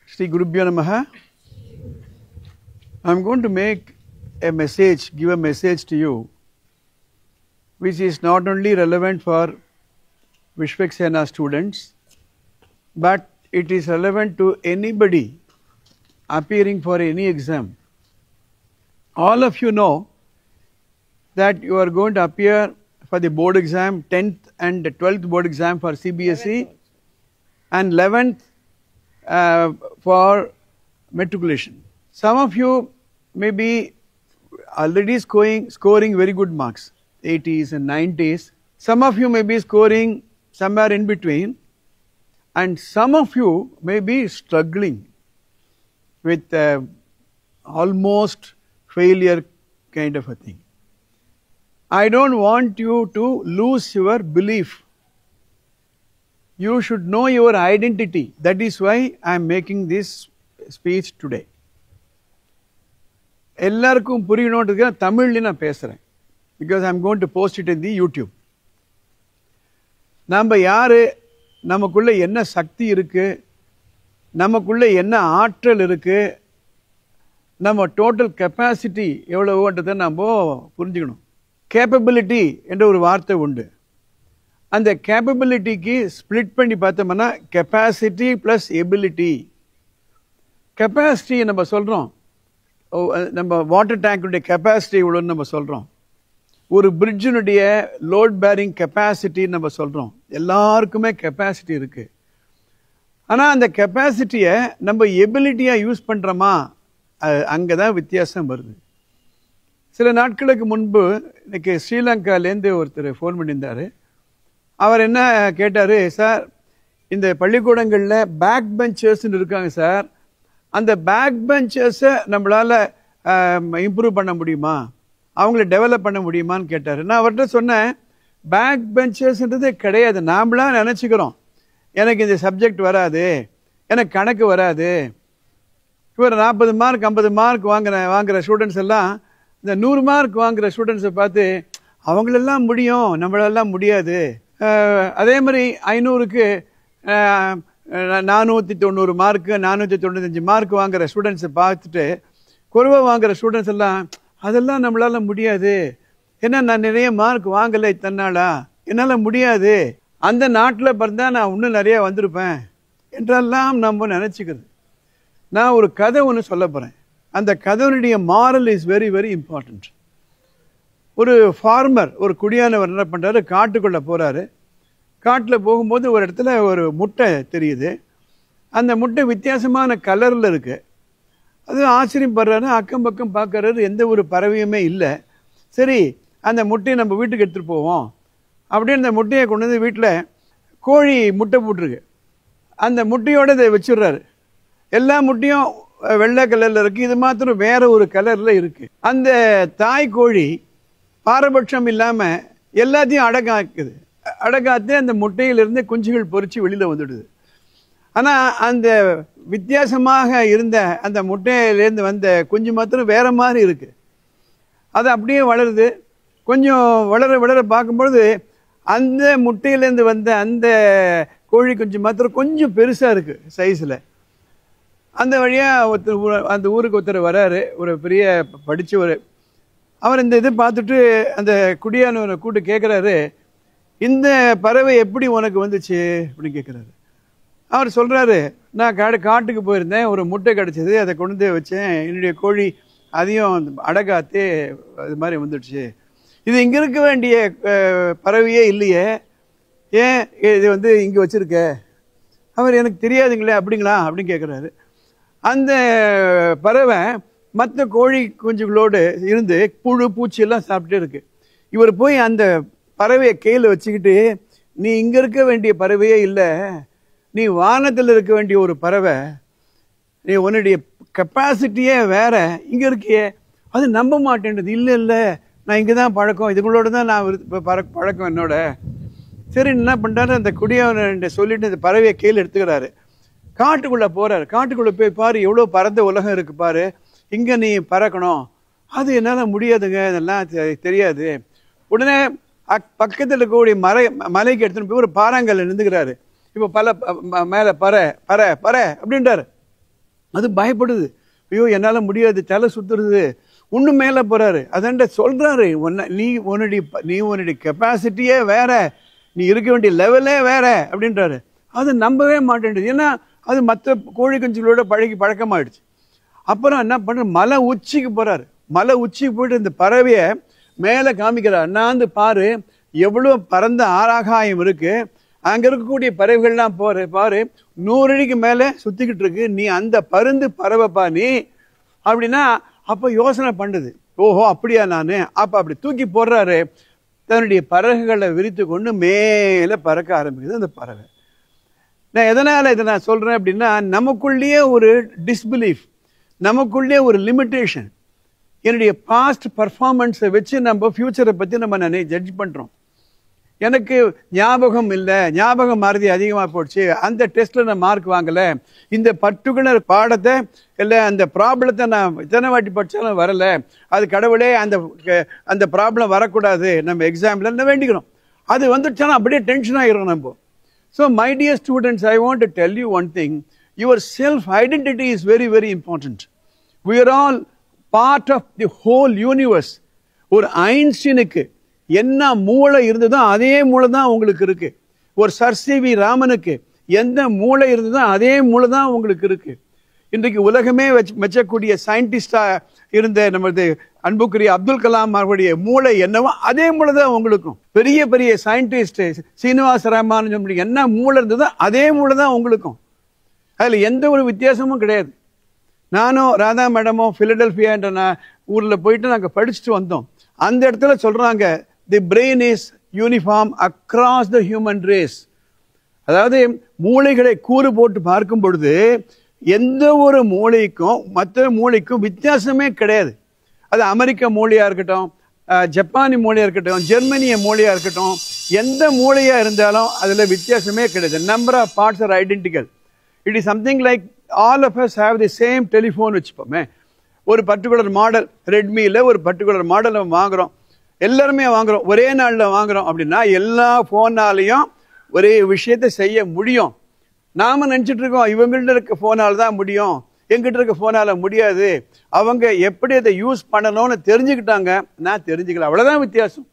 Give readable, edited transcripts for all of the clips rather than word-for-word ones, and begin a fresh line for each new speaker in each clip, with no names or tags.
Shri Gurubhyo Namaha. I am going to make a message, give a message to you, which is not only relevant for Vishwaksena students, but it is relevant to anybody appearing for any exam. All of you know that you are going to appear for the board exam, 10th and 12th board exam for CBSE, and 11th for matriculation. Some of you may be already scoring very good marks, 80s and 90s. Some of you may be scoring somewhere in between, and some of you may be struggling with almost failure kind of a thing. I don't want you to lose your belief. You should know your identity. That is why I am making this speech today. எல்லாருக்கும் புரியணும்ன்றதுக்கு தமிழ்ல நான் பேசுறேன், because I am going to post it in the YouTube. நம்ம யாரு, நமக்குள்ள என்ன சக்தி இருக்கு, நமக்குள்ள என்ன ஆற்றல் இருக்கு, நம்ம டோட்டல் கெப்பாசிட்டி எவ்வளவுன்றதை நம்ம புரிஞ்சுக்கணும். கேப்பபிலிட்டி என்ற ஒரு வார்த்தை உண்டு. அந்த கேப்பபிலிட்டிக்கு ஸ்பிளிட் பண்ணி பார்த்தோம்னா கெப்பாசிட்டி பிளஸ் எபிலிட்டி. கெப்பாசிட்டி நம்ம சொல்றோம், நம்ம வாட்டர் டேங்குடைய கெப்பாசிட்டி இவ்வளோன்னு நம்ம சொல்றோம். ஒரு பிரிட்ஜினுடைய லோட் பேரிங் கெப்பாசிட்டி நம்ம சொல்றோம். எல்லாருக்குமே கெப்பாசிட்டி இருக்கு. ஆனா அந்த கெப்பாசிட்டியை நம்ம எபிலிட்டியா யூஸ் பண்றோமா, அங்கதான் வித்தியாசம் வருது. சில நாட்களுக்கு முன்பு இன்னைக்கு ஸ்ரீலங்காலேருந்து ஒருத்தர் ஃபோன் பண்ணியிருந்தாரு. அவர் என்ன கேட்டாரு, சார் இந்த பள்ளிக்கூடங்களில் பேக் பெஞ்சர்ஸ்ன்னு இருக்காங்க சார், அந்த பேக் பெஞ்சர்ஸை நம்மளால இம்ப்ரூவ் பண்ண முடியுமா, அவங்கள டெவலப் பண்ண முடியுமான்னு கேட்டார். நான் அவர்கிட்ட சொன்னேன், பேக் பெஞ்சர்ஸ்ன்றது கிடையாது. நாமளா நினச்சிக்கிறோம் எனக்கு இந்த சப்ஜெக்ட் வராது, எனக்கு கணக்கு வராது. இவர் 40 மார்க் 50 மார்க் வாங்குற ஸ்டூடெண்ட்ஸ் எல்லாம் இந்த 100 மார்க் வாங்குற ஸ்டூடெண்ட்ஸை பார்த்து அவங்களெல்லாம் முடியும், நம்மளெல்லாம் முடியாது. அதே மாதிரி 500க்கு 490 மார்க்கு 495 மார்க் வாங்குற ஸ்டூடெண்ட்ஸை பார்த்துட்டு குறைவாக வாங்குற ஸ்டூடெண்ட்ஸ் எல்லாம் அதெல்லாம் நம்மளால முடியாது, ஏன்னா நான் நிறைய மார்க் வாங்கலை தன்னாலா, என்னால் முடியாது, அந்த நாட்டில் பிறந்தா நான் இன்னும் நிறைய வந்திருப்பேன் என்றெல்லாம் நம்ம நினச்சிக்கிறது. நான் ஒரு கதை ஒன்று சொல்ல போகிறேன். அந்த கதையினுடைய moral is very very important. ஒரு ஃபார்மர், ஒரு குடியானவர் என்ன பண்ணுறாரு, காட்டுக்குள்ளே போகிறாரு. காட்டில் போகும்போது ஒரு இடத்துல ஒரு முட்டை தெரியுது. அந்த முட்டை வித்தியாசமான கலரில் இருக்குது. அது ஆச்சரியப்படுறாரு. அக்கம் பக்கம் பார்க்குறாரு, எந்த ஒரு பறவையுமே இல்லை. சரி, அந்த முட்டையை நம்ம வீட்டுக்கு எடுத்துகிட்டு போவோம் அப்படின்னு அந்த முட்டையை கொண்டு வந்து வீட்டில் கோழி முட்டை போட்டிருக்கு. அந்த முட்டையோடு இதை வச்சுடுறாரு. எல்லா முட்டையும் வெள்ளை கலரில் இருக்குது, இது மாத்திரம் வேற ஒரு கலரில் இருக்குது. அந்த தாய் கோழி பாரபட்சம் இல்லாமல் எல்லாத்தையும் அடக்காக்குது. அடக்காத்து அந்த முட்டையிலிருந்து குஞ்சுகள் பொறிச்சு வெளியில் வந்துடுது. ஆனால் அந்த வித்தியாசமாக இருந்த அந்த முட்டையிலேருந்து வந்த குஞ்சு மாத்திரம் வேற மாதிரி இருக்கு. அது அப்படியே வளருது. கொஞ்சம் வளர வளர பார்க்கும்பொழுது அந்த முட்டையிலேருந்து வந்த அந்த கோழி குஞ்சு மாத்திரம் கொஞ்சம் பெருசாக இருக்குது சைஸில். அந்த வழியாக ஒருத்தர் அந்த ஊருக்கு ஒருத்தர் வராரு, ஒரு பெரிய படித்தவர். அவர் இந்த இது பார்த்துட்டு அந்த குடியானவரை கூப்பிட்டு கேட்குறாரு, இந்த பறவை எப்படி உனக்கு வந்துச்சு அப்படின்னு கேட்குறாரு. அவர் சொல்கிறாரு, நான் காட்டுக்கு போயிருந்தேன், ஒரு முட்டை கிடச்சிது, அதை கொண்டு வந்து வச்சேன், என்னுடைய கோழி அதையும் அடகாத்து இது மாதிரி வந்துடுச்சு. இது இங்கே இருக்க வேண்டிய பறவையே இல்லையே, ஏன் இது வந்து இங்கே வச்சுருக்க? அவர் எனக்கு தெரியாதுங்களே. அப்படிங்களா அப்படின்னு கேட்குறாரு. அந்த பறவை மற்ற கோழி குஞ்சுகளோடு இருந்து புழு பூச்சி எல்லாம் சாப்பிட்டே இருக்கு. இவர் போய் அந்த பறவையை கையில் வச்சுக்கிட்டு, நீ இங்கே இருக்க வேண்டிய பறவையே இல்லை, நீ வானத்தில் இருக்க வேண்டிய ஒரு பறவை, நீ உன்னுடைய கெப்பாசிட்டியே வேற, இங்கே இருக்கியே. அது நம்ப மாட்டேன்றது. இல்லை இல்லை, நான் இங்கே தான் பழக்கம், இதுங்களோட தான் நான் பழக்கம் என்னோட. சரி, என்ன பண்ணுறாரு, அந்த குடியவனை சொல்லிட்டு அந்த பறவையை கையில் எடுத்துக்கிறாரு. காட்டுக்குள்ளே போகிறாரு. காட்டுக்குள்ளே போய் பாரு, எவ்வளோ பறந்த உலகம் இருக்குது பாரு, இங்கே நீ பறக்கணும். அது என்னால் முடியாதுங்க, இதெல்லாம் தெரியாது. உடனே பக்கத்தில் இருக்கக்கூடிய மலைக்கு எடுத்துன்னு போய் ஒரு பாறாங்கல்ல நின்றுக்கிறாரு. இப்போ பல மேலே பற பற பற அப்படின்றாரு. அது பயப்படுது. ஐயோ என்னால் முடியாது, தலை சுத்துறது. இன்னும் மேலே போகிறாரு. அதாண்ட சொல்கிறாரு, நீ உன்னுடைய கெப்பாசிட்டியே வேற, நீ இருக்க வேண்டிய லெவலே வேற அப்படின்றாரு. அது நம்பவே மாட்டேன்டுது. ஏன்னா அது மற்ற கோழி குஞ்சுகளோட பழக்கமாயிடுச்சு. அப்புறம் என்ன பண்ணுற, மலை உச்சிக்கு போகிறாரு. மலை உச்சிக்கு போயிட்டு இந்த பறவையை மேலே காமிக்கிறார். அண்ணாந்து பாரு, எவ்வளோ பறந்த ஆகாயம் இருக்கு, அங்கே இருக்கக்கூடிய பறவைகள்லாம் பாரு 100 அடிக்கு மேலே சுற்றிக்கிட்டு இருக்கு, நீ அந்த பருந்து பறவைப்பா நீ அப்படின்னா. அப்போ யோசனை பண்ணுது, ஓஹோ அப்படியா நான். அப்போ அப்படி தூக்கி போடுறாரு. தன்னுடைய பறகுகளை விரித்து கொண்டு மேலே பறக்க ஆரம்பிக்குது அந்த பறவை. நான் எதனால் இதை நான் சொல்கிறேன் அப்படின்னா, நமக்குள்ளேயே ஒரு டிஸ்பிலீஃப், நமக்குள்ளே ஒரு லிமிட்டேஷன். என்னுடைய பாஸ்ட் பர்ஃபார்மன்ஸை வச்சு நம்ம ஃப்யூச்சரை பற்றி நம்ம ஜட்ஜ் பண்ணுறோம். எனக்கு ஞாபகம் இல்லை, ஞாபகம் மறதி அதிகமாக போச்சு, அந்த டெஸ்ட்டில் நான் மார்க் வாங்கலை, இந்த பர்டிகுலர் பாடத்தை இல்லை அந்த ப்ராப்ளத்தை நான் இத்தனை வாட்டி படித்தாலும் வரலை, அது கடவுளே அந்த ப்ராப்ளம் வரக்கூடாது நம்ம எக்ஸாமில் வேண்டிக்கிறோம். அது வந்துடுச்சாலும் அப்படியே டென்ஷன் ஆகிடும் நம்ம. So my dear students, I want to tell you one thing. Your self identity is very very important. We are all part of the whole universe. ஒரு ஐன்ஸ்டீனுக்கு என்ன மூளை இருந்ததோ அதே மூளை தான் உங்களுக்கு இருக்கு. ஒரு சர் சி.வி. ராமனுக்கு எந்த மூளை இருந்ததோ அதே மூளை தான் உங்களுக்கு இருக்கு. இன்றைக்கு உலகமே மெச்சக்கூடிய சயின்டிஸ்டா இருந்த நமது அன்புக்குரிய அப்துல் கலாம் அவருடைய மூளை என்னவோ அதே மூளை தான் உங்களுக்கும். பெரிய பெரிய சயின்டிஸ்ட் சீனிவாச ராமானுஜம் என்ன மூளை இருந்ததோ அதே மூளை தான் உங்களுக்கும். அதில் எந்த ஒரு வித்தியாசமும் கிடையாது. நானும் ராதா மேடமும் பிலடெல்பியான்ற ஊரில் போயிட்டு நாங்கள் படிச்சுட்டு வந்தோம். அந்த இடத்துல சொல்கிறாங்க, தி brain is uniform across the human race. அதாவது மூளைகளை கூறு போட்டு பார்க்கும் பொழுது எந்த ஒரு மூளைக்கும் மற்ற மூளைக்கும் வித்தியாசமே கிடையாது. அது அமெரிக்க மூளையாக இருக்கட்டும், ஜப்பானி மூளையாக இருக்கட்டும், ஜெர்மனிய மூளையாக இருக்கட்டும், எந்த மூளையாக இருந்தாலும் அதில் வித்தியாசமே கிடையாது. Number of parts are identical. It is something like all of us have the same telephone வச்சுப்போமே. ஒரு பர்டிகுலர் மாடல் ரெட்மியில் ஒரு பர்டிகுலர் மாடலை வாங்குகிறோம், எல்லாருமே வாங்குகிறோம், ஒரே நாளில் வாங்குகிறோம் அப்படின்னா எல்லா ஃபோனாலையும் ஒரே விஷயத்தை செய்ய முடியும். நாம் நினச்சிட்டு இருக்கோம் இவங்கள்ட்ட இருக்க ஃபோனால் தான் முடியும், எங்கிட்ட இருக்க ஃபோனால் முடியாது. அவங்க எப்படி அதை யூஸ் பண்ணணும்னு தெரிஞ்சுக்கிட்டாங்க, நான் தெரிஞ்சுக்கல, அவ்வளோதான் வித்தியாசம்.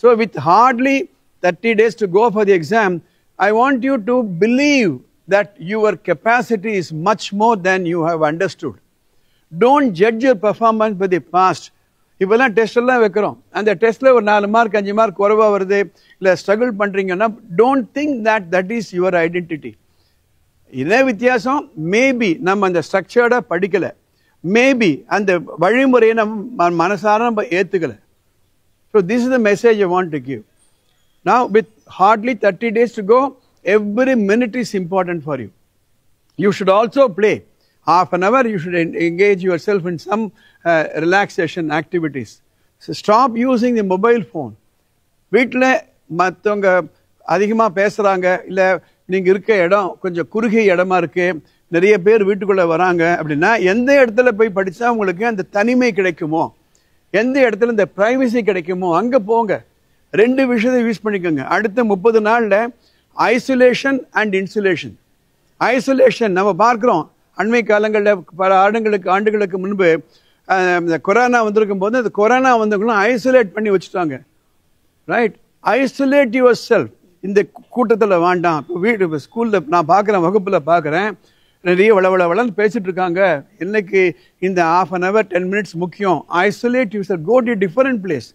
So with hardly 30 days to go for the exam, I want you to believe that your capacity is much more than you have understood. Don't judge your performance by the past. இப்போல்லாம் test எல்லாம் வைக்கிறோம், அந்த டெஸ்ட்டில் ஒரு 4 mark 5 mark குறைவாக வருது, இல்லை struggle பண்ணுறீங்கன்னா don't think that is your identity. இதே வித்தியாசம், மேபி நம்ம அந்த ஸ்ட்ரக்சர்டாக படிக்கலை, மேபி அந்த வழிமுறையை நம்ம மனசார நம்ம ஏற்றுக்கலை. So this is the message I want to give. Now with hardly 30 days to go, every minute is important for you. You should also play. Half an hour you should engage yourself in some relaxation activities. So stop using the mobile phone. வீட்டில் மற்றவங்க அதிகமாக பேசுகிறாங்க, இல்லை நீங்கள் இருக்க இடம் கொஞ்சம் குறுகிய இடமா இருக்குது, நிறைய பேர் வீட்டுக்குள்ளே வராங்க அப்படின்னா எந்த இடத்துல போய் படித்தா உங்களுக்கு அந்த தனிமை கிடைக்குமோ, எந்த இடத்துல இந்த ப்ரைவசி கிடைக்குமோ அங்கே போங்க. 2 விஷயத்தை யூஸ் பண்ணிக்கோங்க. அடுத்த 30 நாளில் ஐசோலேஷன் அண்ட் இன்சுலேஷன். ஐசோலேஷன் நம்ம பார்க்குறோம், அண்மை காலங்களில் பல ஆண்டுகளுக்கு முன்பு இந்த கொரோனா வந்திருக்கும் போது அந்த கொரோனா வந்தவங்களும் ஐசோலேட் பண்ணி வச்சுட்டாங்க. Right, isolate your self. இந்த கூட்டத்தில் வேண்டாம். இப்போ வீட்டு ஸ்கூலில் நான் பார்க்குறேன், வகுப்பில் பார்க்குறேன், நிறைய வளன்னு பேசிட்டு இருக்காங்க. இன்னைக்கு இந்த half an hour 10 minutes முக்கியம். Isolate yourself, go to different place.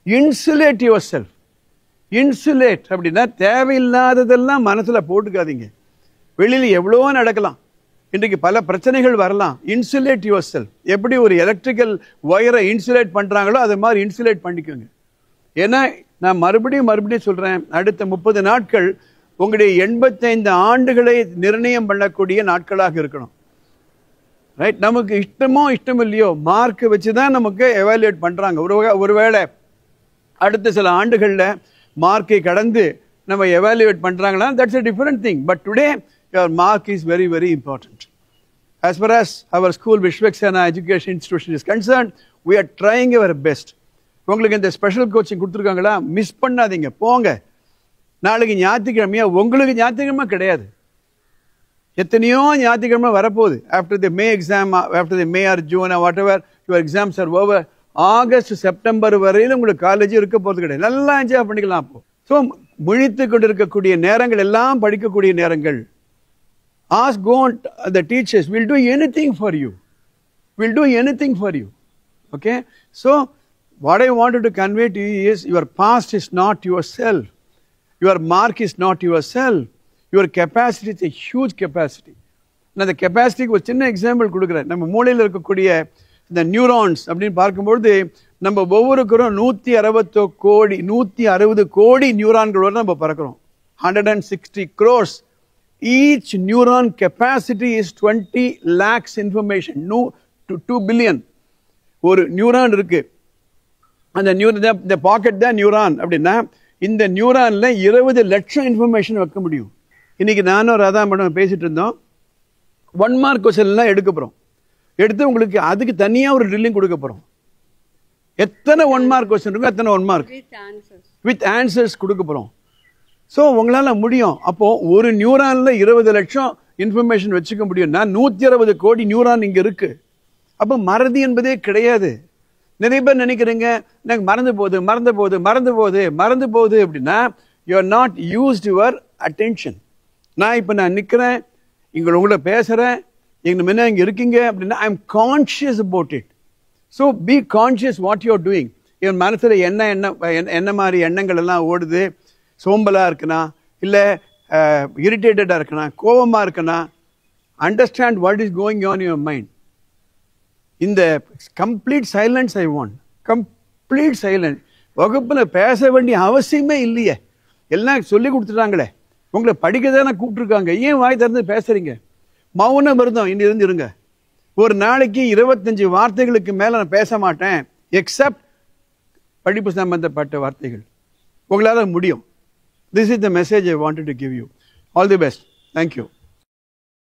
Insulate yourself. Insulate அப்படின்னா தேவையில்லாததெல்லாம் மனசில் போட்டுக்காதீங்க. வெளியில் எவ்வளோ நடக்கலாம், இன்றைக்கு பல பிரச்சனைகள் வரலாம். Insulate your self. எப்படி ஒரு எலக்ட்ரிக்கல் ஒயரை இன்சுலேட் பண்ணுறாங்களோ அது மாதிரி இன்சுலேட் பண்ணிக்கோங்க. ஏன்னா நான் மறுபடியும் சொல்கிறேன், அடுத்த 30 நாட்கள் உங்களுடைய 85 ஆண்டுகளை நிர்ணயம் பண்ணக்கூடிய நாட்களாக இருக்கணும். ரைட், நமக்கு இஷ்டமோ இஷ்டம் இல்லையோ மார்க்கை வச்சு தான் நமக்கு எவாலுவேட் பண்ணுறாங்க. ஒருவேளை அடுத்த சில ஆண்டுகளில் மார்க்கை கடந்து நம்ம எவாலுவேட் பண்ணுறாங்களா, that's a different thing. But today your mark is very very important. As far as our school Vishwaksena Education Institution is concerned, we are trying our best. உங்களுக்கு இந்த ஸ்பெஷல் கோச்சிங் கொடுத்துருக்காங்களா, மிஸ் பண்ணாதீங்க, போங்க. நாளைக்கு ஞாயிற்றுக்கிழமையா, உங்களுக்கு ஞாயிற்றுக்கிழமை கிடையாது. எத்தனையோ ஞாயிற்றுக்கிழமை வரப்போகுது. After the May exam, after the May or June whatever your exams are over, August September வரையிலும் உங்களுக்கு காலேஜ் இருக்க போகிறது கிடையாது. நல்லா என்ஜாய் பண்ணிக்கலாம். அப்போ ஸோ முழித்து கொண்டு இருக்கக்கூடிய நேரங்கள் எல்லாம் படிக்கக்கூடிய நேரங்கள். Ask, go on the teachers, we'll do anything for you. We'll do anything for you. Okay? So, what I wanted to convey to you is, your past is not yourself. Your mark is not yourself. Your capacity is a huge capacity. நான் அந்த கெப்பாசிட்டிக்கு ஒரு சின்ன example கொடுக்குறேன். நம்ம மூளையில் இருக்கக்கூடிய இந்த neurons அப்படின்னு பார்க்கும்பொழுது, நம்ம ஒவ்வொருக்கரும் 160 கோடி நியூரான்களோடு நம்ம பறக்கிறோம். 160 crores. Each neuron capacity is 20 lakhs information. No, to 2 billion. ஒரு நியூரான் இருக்கு. அந்த நியூரான், இந்த பாக்கெட் தான் நியூரான் அப்படின்னா, இந்த நியூரான்ல 20 லட்சம் இன்ஃபர்மேஷன் வைக்க முடியும். இன்னைக்கு நானும் ராதா மேடம் பேசிட்டு இருந்தோம். 1 மார்க் கொஸ்டின் எல்லாம் எடுக்க போறோம். எடுத்து உங்களுக்கு அதுக்கு தனியா ஒரு ட்ரில்லிங் கொடுக்க போறோம். எத்தனை 1 மார்க் கொஸ்டின் இருக்கும், எத்தனை 1 மார்க் வித் ஆன்சர்ஸ் கொடுக்க போறோம். ஸோ உங்களால் முடியும். அப்போ ஒரு நியூரான்ல 20 லட்சம் இன்ஃபர்மேஷன் வச்சுக்க முடியும்னா 160 கோடி நியூரான் இங்க இருக்கு. அப்போ மறதி என்பதே கிடையாது. நிறைய பேர் நினைக்கிறீங்க எனக்கு மறந்து போகுது அப்படின்னா, you are not used your attention. நான் நிற்கிறேன், உங்களை பேசுறேன், எங்க முன்ன இங்க இருக்கீங்க அப்படின்னா, I am conscious about it. So be conscious what you are doing. என் மனசுல என்ன மாதிரி எண்ணங்கள் எல்லாம் ஓடுது, சோம்பலா இருக்குனா, இல்லை இரிட்டேட்டடா இருக்குனா, கோபமா இருக்குனா, understand what is going on your mind. இந்த complete silence I want. Complete silence. வகுப்புல பேச வேண்டிய அவசியமே இல்லையே, எல்லாம் சொல்லி கொடுத்துட்டாங்களே. உங்களை படிக்க தானே கூப்பிட்டுருக்காங்க, ஏன் வாய் திறந்து பேசுறீங்க? மௌனம் இருந்தோம், இன்னிருந்து இருங்க. ஒரு நாளைக்கு 25 வார்த்தைகளுக்கு மேல நான் பேச மாட்டேன், எக்ஸப்ட் படிப்பு சம்பந்தப்பட்ட வார்த்தைகள். உங்களால முடியும். This is the message I wanted to give you. All the best. Thank you.